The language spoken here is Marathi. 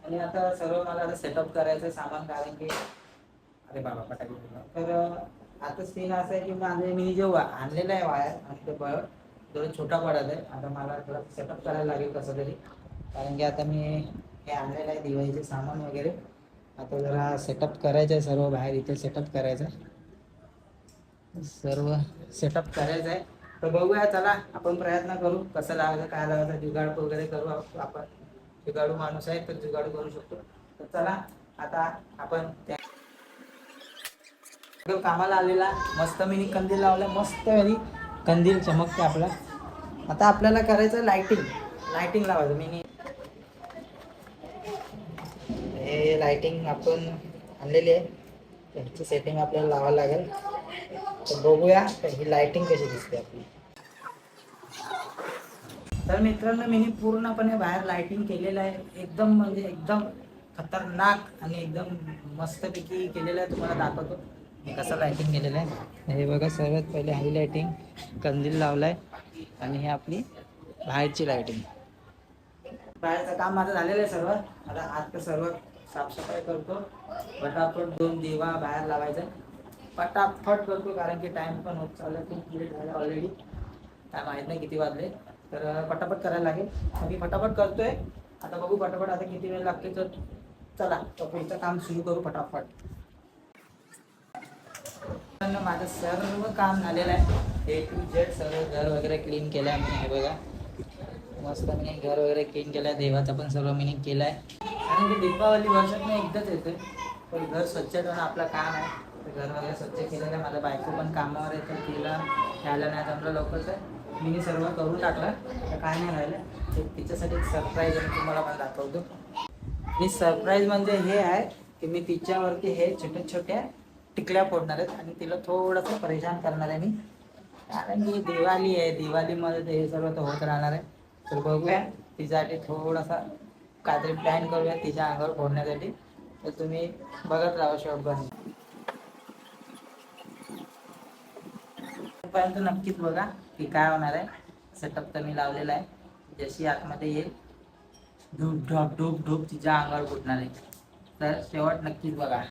आणि आता सर्व मला आता सेटअप करायचं सामान, कारण की अरे बाबा पटाके तर आता सीन असा आहे की माझे मी जो आणलेला आहे वायर आणि ते बळ थोडं छोटा पडत आहे. आता मला थोडं सेटअप करायला लागेल कसं तरी, कारण की आता मी हे आणलेलं आहे दिवाळीचे सामान वगैरे. आता जरा सेटअप करायचं आहे, सर्व बाहेर इथे सेटअप करायचं आहे, सर्व सेटअप करायचं आहे. तर बघूया, चला आपण प्रयत्न करू कसं लावायचं काय लावायचं, जुगाड वगैरे करू आपण. जुगाडू माणूस आहे तर जुगाडू करू शकतो. तर चला आता आपण त्या कामाला आलेला मस्त मिनी कंदील लावला, मस्त वेळी कंदील चमकते आपला. आता आपल्याला करायचं लाइटिंग लावायचं मिनी. हे लाइटिंग आपण आणलेली आहे, त्याची सेटिंग आपल्याला लावायला लागेल. तर बघूया ही लाइटिंग कशी दिसते आपली. तर मित्रांनो मी पूर्णपणे बाहेर लाइटिंग केलेलं आहे, एकदम म्हणजे एकदम खतरनाक आणि एकदम मस्तपैकी केलेलं आहे. तुम्हाला दाखवतो मी कसं लाइटिंग केलेलं आहे. हे बघा, सर्वात पहिले हाई लाइटिंग कंदील लावलाय आणि हे आपली बाहेरची लाइटिंग. बाहेरचं काम माझं झालेलं आहे सर्व. आता आज सर्व साफसफाई करतो, फटाफट 2 दिवा बाहेर लावायचा, फटाफट करतो कारण की टाइम पण होत चालला, खूप लेट झाला ऑलरेडी. काय माहीत नाही किती वाजले, तर पटापट करायला लागेल. मी फटाफट करतोय, आता बघू पटापट आता किती वेळ लागते. तर चला पुढचं काम सुरू करू फटाफट. माझं सर्व काम झालेलं आहे, ए टू झेड सर्व. घर वगैरे क्लीन केलं आहे मी, हे बघा मस्त मी घर वगैरे क्लीन केलं आहे. देवाचं पण सर्व मी केलं आहे, कारण की दीपावली वर्षात एकदाच येते, पण घर स्वच्छ ठेवणं आपलं काम आहे. तर घर वगैरे स्वच्छ केलेलं आहे. माझा बायको पण कामावर आहे, तर तिला खायला नाही जमलं लवकरच आहे, मी सर्व करून टाकलं. तर काय नाही राहिलं, ते तिच्यासाठी एक सरप्राईज आहे, तुम्हाला पण दाखवतो. आणि सरप्राईज म्हणजे हे आहे की मी तिच्यावरती हे छोट्या छोट्या टिकल्या फोडणार आहेत आणि तिला थोडंसं परेशान करणार आहे मी, कारण की दिवाळी आहे, दिवाळीमध्ये ते हे सर्व तर होत राहणार आहे. तर बघूया तिच्यासाठी थोडासा काहीतरी प्लॅन करूया तिच्या अंगावर फोडण्यासाठी. तर तुम्ही बघत राहा शेवटपर्यंत नक्कीच बघा की काय होणार आहे. सेटअप तर मी लावलेला आहे, जशी आतमध्ये येईल धूप ढोप धूप ढूप तिच्या अंगावर फुटणार आहे. तर शेवट नक्कीच बघा.